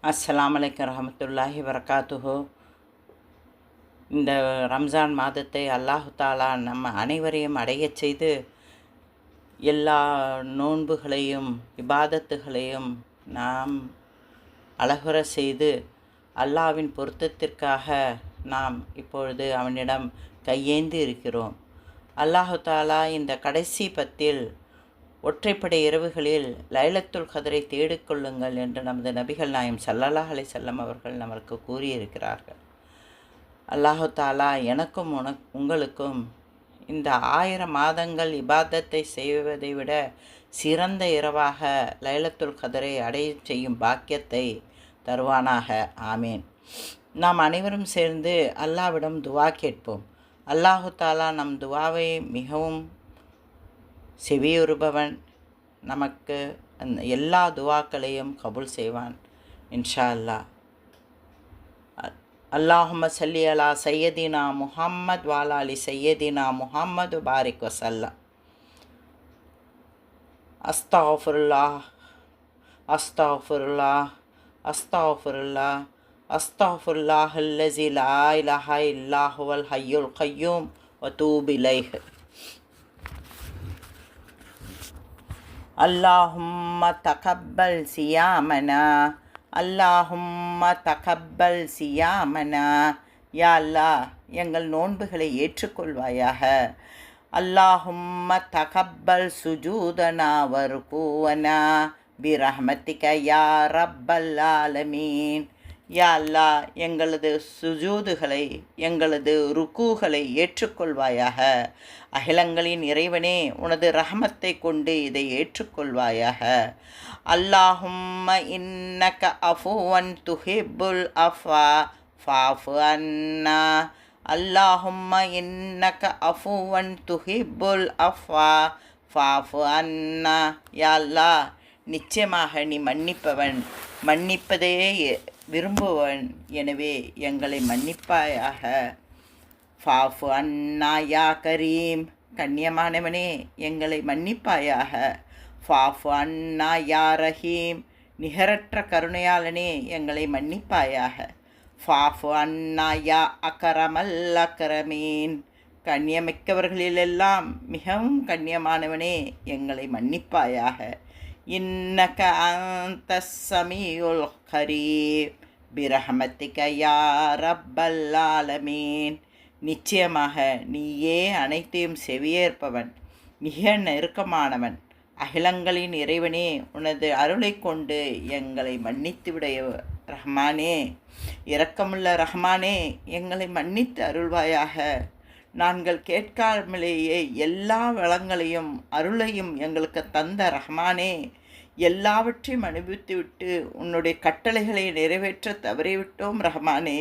அஸ்ஸலாமு அலைக்கும் ரஹமத்துல்லாஹி வரகாத்துஹு. இந்த ரம்ஜான் மாதத்தை அல்லாஹு தாலா நம்ம அனைவரையும் அடையச் செய்து எல்லா நோன்புகளையும் இபாதத்துகளையும் நாம் அழகுற செய்து அல்லாஹ்வின் பொருத்தத்திற்காக நாம் இப்பொழுது அவனிடம் கையேந்தி இருக்கிறோம். அல்லாஹு தாலா இந்த கடைசி பத்தில் ஒற்றைப்படை இரவுகளில் லைலத்துல் கதரை தேடிக்கொள்ளுங்கள் என்று நமது நபிகள் நாயம் ஸல்லல்லாஹு அலைஹி வஸல்லம் அவர்கள் நமக்கு கூறியிருக்கிறார்கள். அல்லாஹு தாலா எனக்கும் உங்களுக்கும் இந்த 1000 மாதங்கள் இபாதத்தை செய்வதை விட சிறந்த இரவாக லைலத்துல் கதரை அடைய செய்யும் பாக்கியத்தை தருவானாக. ஆமீன். நாம் அனைவரும் சேர்ந்து அல்லாஹ்விடம் துவா கேட்போம். அல்லாஹு தாலா நம் துவாவை மிகவும் செவியுறுபவன், நமக்கு அந்த எல்லா துவாக்களையும் கபூல் செய்வான் இன்ஷா அல்லாஹ். அல்லாஹும்ம ஸல்லி அலா சையதினா முஹம்மத் வஅலா அலி சையதினா முஹம்மது பாரிக் வஸல்லம். அஸ்தக்ஃபிருல்லாஹ் அஸ்தக்ஃபிருல்லாஹ் அஸ்தக்ஃபிருல்லாஹ் அஸ்தக்ஃபிருல்லாஹல்லஸி லா இலாஹா இல்லா ஹுவல் ஹய்யுல் கய்யூம் வ தூபு இலைஹி. அல்லாஹும்ம தகப்பல் சியாமனா அல்லாஹும்ம தகப்பல் சியாமனா. யா அல்லாஹ், எங்கள் நோன்புகளை ஏற்றுக்கொள்வாயாக. அல்லாஹும்ம தகப்பல் சுஜூதனா வர்கூவனா பிரஹ்மத்திக யா ரப்பல் ஆலமீன். யா அல்லாஹ், எங்களது சுஜூதுகளை எங்களது ருக்கூகளை ஏற்றுக்கொள்வாயாக. அகிலங்களின் இறைவனே, உனது ரஹமத்தை கொண்டு இதை ஏற்றுக்கொள்வாயாக. அல்லாஹும்ம இன்னக அஃபுவன் துஹிப்புல் அஃபா ஃபஅஃபு அன்னா. அல்லாஹும்ம இன்னக அஃபுவன் துஹிப்புல் அஃபா ஃபஅஃபு அன்னா. யா அல்லாஹ், நிச்சயமாக நீ மன்னிப்பவன், மன்னிப்பதே விரும்புவன், எனவே எங்களை மன்னிப்பாயாக. ஃபாஃபு அன்னா யா கரீம், கண்ணியமானவனே எங்களை மன்னிப்பாயாக. ஃபாஃபு அன்னா யா ரஹீம், நிகரற்ற கருணையாளனே எங்களை மன்னிப்பாயாக. ஃபாஃபு அன்னா யா அகரமல் அக்கரமீன், கண்ணியமிக்கவர்களிலெல்லாம் மிகவும் கண்ணியமானவனே எங்களை மன்னிப்பாயாக. இன்னக அன்தஸ் ஸமீஉல் கரீம் பிரஹ்மத்திக யா ரப்பல் ஆலமீன். நிச்சயமாக நீயே அனைத்தையும் செவியேற்பவன், மிக நெருக்கமானவன். அகிலங்களின் இறைவனே, உனது அருளை கொண்டு எங்களை மன்னித்துவிட ரஹ்மானே, இரக்கமுள்ள ரஹ்மானே, எங்களை மன்னித்து அருள்வாயாக. நாங்கள் கேட்காமலேயே எல்லா வளங்களையும் அருளையும் எங்களுக்கு தந்த ரஹ்மானே, எல்லாவற்றையும் அனுபவித்துவிட்டு உன்னுடைய கட்டளைகளை நிறைவேற்ற தவறிவிட்டோம் ரஹ்மானே,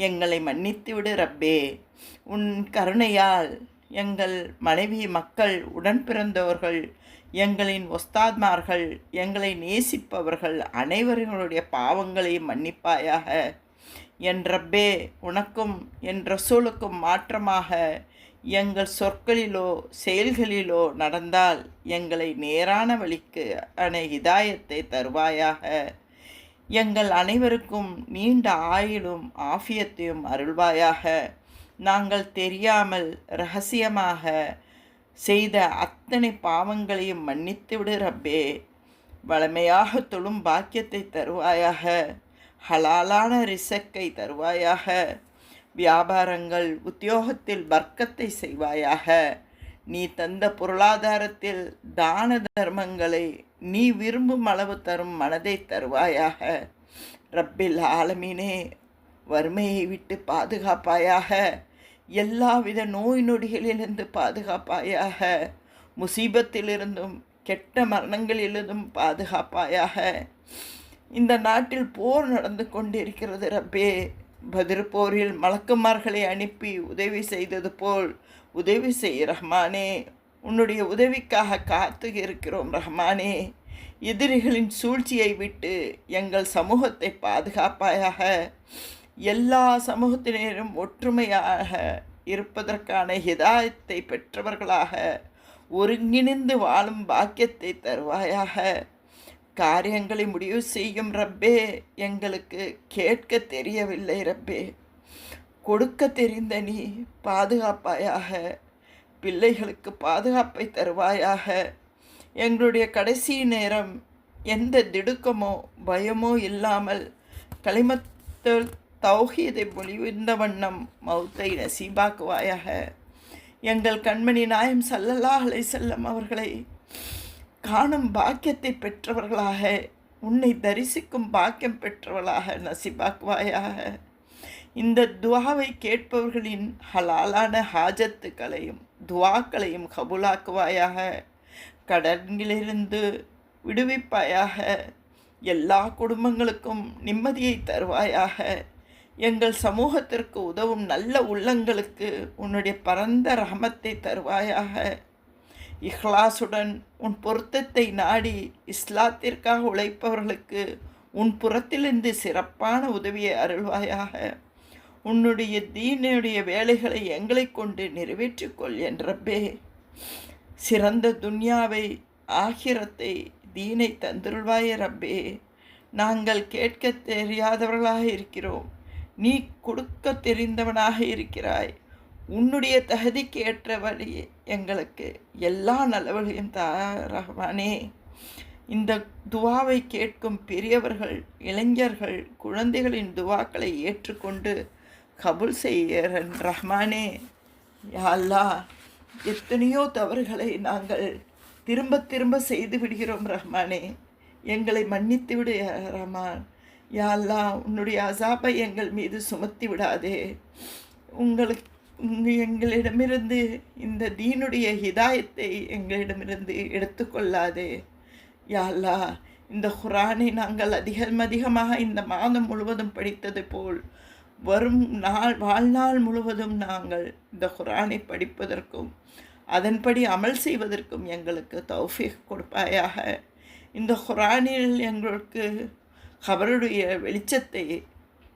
எங்களை மன்னித்துவிடு ரப்பே. உன் கருணையால் எங்கள் மனைவி, மக்கள், உடன் பிறந்தவர்கள், எங்களின் ஒஸ்தாத்மார்கள், எங்களை நேசிப்பவர்கள் அனைவர்களுடைய பாவங்களையும் மன்னிப்பாயாக. என் ரப்பே, உனக்கும் என் ரசூலுக்கும் மாற்றமாக எங்கள் சொற்களிலோ செயல்களிலோ நடந்தால் எங்களை நேரான வழிக்கு ஹிதாயத்தை தருவாயாக. எங்கள் அனைவருக்கும் நீண்ட ஆயுளும் ஆஃபியத்தையும் அருள்வாயாக. நாங்கள் தெரியாமல் இரகசியமாக செய்த அத்தனை பாவங்களையும் மன்னித்துவிடு ரப்பே. வளமையாக தொழும் பாக்கியத்தை தருவாயாக. ஹலாலான ரிசக்கை தருவாயாக. வியாபாரங்கள், உத்தியோகத்தில் பர்க்கத்தை செய்வாயாக. நீ தந்த பொருளாதாரத்தில் தான தர்மங்களை நீ விரும்பும் அளவு தரும் மனதை தருவாயாக. ரப்பில் ஆலமீனே, வறுமையை விட்டு பாதுகாப்பாயாக. எல்லாவித நோய் நொடிகளிலிருந்து பாதுகாப்பாயாக. முசீபத்திலிருந்தும் கெட்ட மரணங்களிலிருந்தும் பாதுகாப்பாயாக. இந்த நாட்டில் போர் நடந்து கொண்டிருக்கிறது ரப்பே. பத்ர் போரில் மலக்குமார்களை அனுப்பி உதவி செய்தது போல் உதவி செய் ரஹ்மானே. உன்னுடைய உதவிக்காக காத்து இருக்கிறோம் ரஹ்மானே. எதிரிகளின் சூழ்ச்சியை விட்டு எங்கள் சமூகத்தை பாதுகாப்பாயாக. எல்லா சமூகத்தினரும் ஒற்றுமையாக இருப்பதற்கான ஹிதாயத்தை பெற்றவர்களாக ஒருங்கிணைந்து வாழும் பாக்கியத்தை தருவாயாக. காரியங்களை முடிவு செய்யும் ரப்பே, எங்களுக்கு கேட்க தெரியவில்லை ரப்பே. கொடுக்க தெரிந்த நீ பாதுகாப்பாயாக, பிள்ளைகளுக்கு பாதுகாப்பை தருவாயாக. எங்களுடைய கடைசி நேரம் எந்த திடுக்கமோ பயமோ இல்லாமல் களிமத்தல் தௌஹீதை மொழிந்த வண்ணம் மௌத்தை நசீபாக்குவாயாக. எங்கள் கண்மணி நாயம் ஸல்லல்லாஹு அலைஹி வஸல்லம் அவர்களை காணும் பாக்கியத்தை பெற்றவர்களாக, உன்னை தரிசிக்கும் பாக்கியம் பெற்றவர்களாக நசீபாக்குவாயாக. இந்த துவாவை கேட்பவர்களின் ஹலாலான ஹாஜத்துக்களையும் துவாக்களையும் கபூலாக்குவாயாக. கடன்களிலிருந்து விடுவிப்பாயாக. எல்லா குடும்பங்களுக்கும் நிம்மதியை தருவாயாக. எங்கள் சமூகத்திற்கு உதவும் நல்ல உள்ளங்களுக்கு உன்னுடைய பரந்த ரஹமத்தை தருவாயாக. இஹ்லாசுடன் உன் பொருத்தத்தை நாடி இஸ்லாத்திற்காக உழைப்பவர்களுக்கு உன் புறத்திலிருந்து சிறப்பான உதவியை அருள்வாயாக. உன்னுடைய தீனுடைய வேலைகளை எங்களை கொண்டு நிறைவேற்றிக்கொள் என் ரப்பே. சிறந்த துன்யாவை ஆகிரத்தை தீனை தந்துள்வாய ரப்பே. நாங்கள் கேட்க தெரியாதவர்களாக இருக்கிறோம், நீ கொடுக்க தெரிந்தவனாக இருக்கிறாய். உன்னுடைய தகுதிக்கு ஏற்ற வழி எங்களுக்கு எல்லா நல்லவர்களையும் ரஹ்மானே. இந்த துவாவை கேட்கும் பெரியவர்கள், இளைஞர்கள், குழந்தைகளின் துவாக்களை ஏற்றுக்கொண்டு கபூல் செய்ய ரஹ்மானே. யா அல்லாஹ், எத்தனையோ தவறுகளை நாங்கள் திரும்ப திரும்ப செய்து விடுகிறோம் ரஹ்மானே. எங்களை மன்னித்து விடு ரஹ்மான். யா அல்லாஹ், உன்னுடைய அசாபை எங்கள் மீது சுமத்தி விடாதே. எங்களிடமிருந்து இந்த தீனுடைய ஹிதாயத்தை எங்களிடமிருந்து எடுத்துக்கொள்ளாதே. யா அல்லாஹ், இந்த குர்ஆனை நாங்கள் அதிகமாக இந்த மாதம் முழுவதும் படித்தது போல் வரும் வாழ்நாள் முழுவதும் நாங்கள் இந்த குர்ஆனை படிப்பதற்கும் அதன்படி அமல் செய்வதற்கும் எங்களுக்கு தௌஃபீக் கொடுப்பாயாக. இந்த குர்ஆனில் எங்களுக்கு கபருடைய வெளிச்சத்தை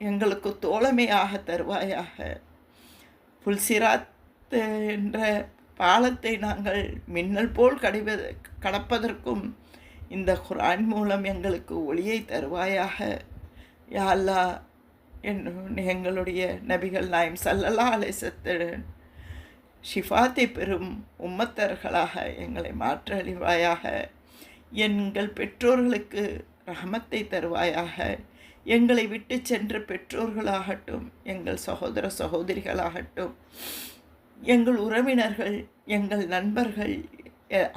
எங்களுக்கு தோழமையாக தருவாயாக. புல்சிராத் என்ற பாலத்தை நாங்கள் மின்னல் போல் கடப்பதற்கும் இந்த குர்ஆன் மூலம் எங்களுக்கு ஒளியை தருவாயாக. யா அல்லாஹ், எங்களுடைய நபிகள் நாயம் ஸல்லல்லாஹு அலைஹி வஸல்லம் ஷிஃபாத்தை பெறும் உம்மத்தர்களாக எங்களை மாற்றழிவாயாக. எங்கள் பெற்றோர்களுக்கு ரஹமத்தை தருவாயாக. எங்களை விட்டு சென்ற பெற்றோர்களாகட்டும், எங்கள் சகோதர சகோதரிகளாகட்டும், எங்கள் உறவினர்கள், எங்கள் நண்பர்கள்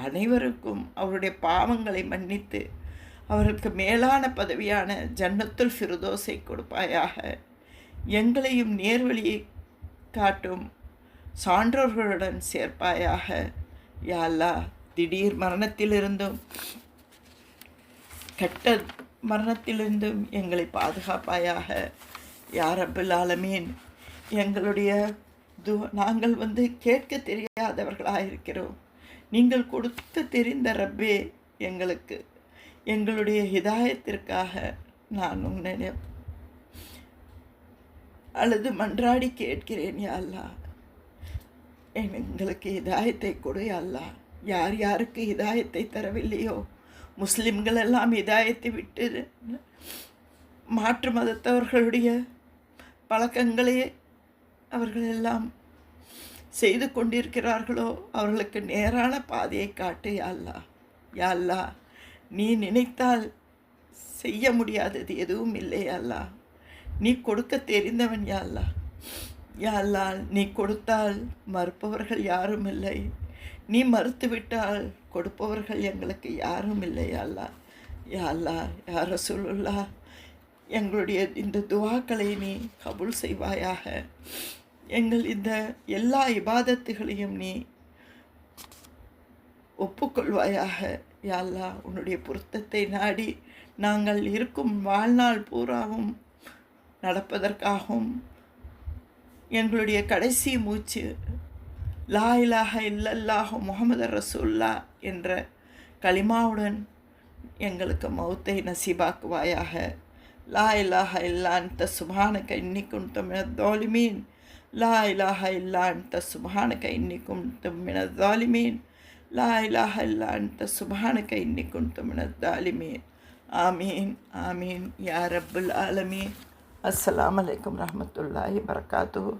அனைவருக்கும் அவருடைய பாவங்களை மன்னித்து அவர்களுக்கு மேலான பதவியான ஜன்னத்துல் ஃபிர்தௌஸை கொடுப்பாயாக. எங்களையும் நேர்வழியை காட்டும் சான்றோர்களுடன் சேர்ப்பாயாக. யா அல்லாஹ், திடீர் மரணத்திலிருந்தும் கெட்ட மரணத்திலிருந்தும் எங்களை பாதுகாப்பாயாக. யா ரப்பல் ஆலமீன், எங்களுடைய நாங்கள் கேட்க தெரியாதவர்களாக இருக்கிறோம். நீங்கள் கொடுக்க தெரிந்த ரப்பே, எங்களுக்கு எங்களுடைய ஹிதாயத்திற்காக நான் உன்னை அழுது மன்றாடி கேட்கிறேன். யா அல்லாஹ், எங்களுக்கு ஹிதாயத்தை கொடு. யா அல்லாஹ், யார் யாருக்கு ஹிதாயத்தை தரவில்லையோ, முஸ்லிம்கள் எல்லாம் ஹிதாயத்தை விட்டு மாற்று மதத்தவர்களுடைய பழக்கங்களே அவர்கள் எல்லாம் செய்து கொண்டிருக்கிறார்களோ அவர்களுக்கு நேரான பாதையை காட்டு. யா அல்லாஹ். யா அல்லாஹ், நீ நினைத்தால் செய்ய முடியாதது எதுவும் இல்லை. யா அல்லாஹ், நீ கொடுக்க தெரிந்தவன். யா அல்லாஹ். யா அல்லாஹ், நீ கொடுத்தால் மறுப்பவர்கள் யாரும் இல்லை, நீ மறுத்துவிட்டால் கொடுப்பவர்கள் எங்களுக்கு யாரும் இல்லை. யா அல்லாஹ். யா அல்லாஹ், யா ரசூலுல்லாஹ், எங்களுடைய இந்த துவாக்களை நீ கபூல் செய்வாயாக. எங்கள் இந்த எல்லா இபாதத்துகளையும் நீ ஒப்புக்கொள்வாயாக. யா அல்லாஹ், உன்னுடைய பொருத்தத்தை நாடி நாங்கள் இருக்கும் வாழ்நாள் பூராவும் நடப்பதற்காகவும் எங்களுடைய கடைசி மூச்சு லா இலாஹ இல்லல்லாஹு முஹம்மது ரசூல்லா என்ற கலிமாவுடன் எங்களுக்கு மௌத்தை நசீபாக்குவாயாக. லா இலாஹ இல்லா அன்த சுப்ஹானக இன்னி குன்து மினத் ஸாலிமீன். லா இலாஹ இல்லா அன்த சுப்ஹானக இன்னி குன்து மினத் ஸாலிமீன். லா இலாஹ இல்லா அன்த சுப்ஹானக இன்னி குன்து மினத் ஸாலிமீன். ஆமீன் ஆமீன் யா ரப்புல் ஆலமீன். அஸ்ஸலாமு அலைக்கும் ரஹ்மத்துல்லாஹி பரக்காத்துஹு.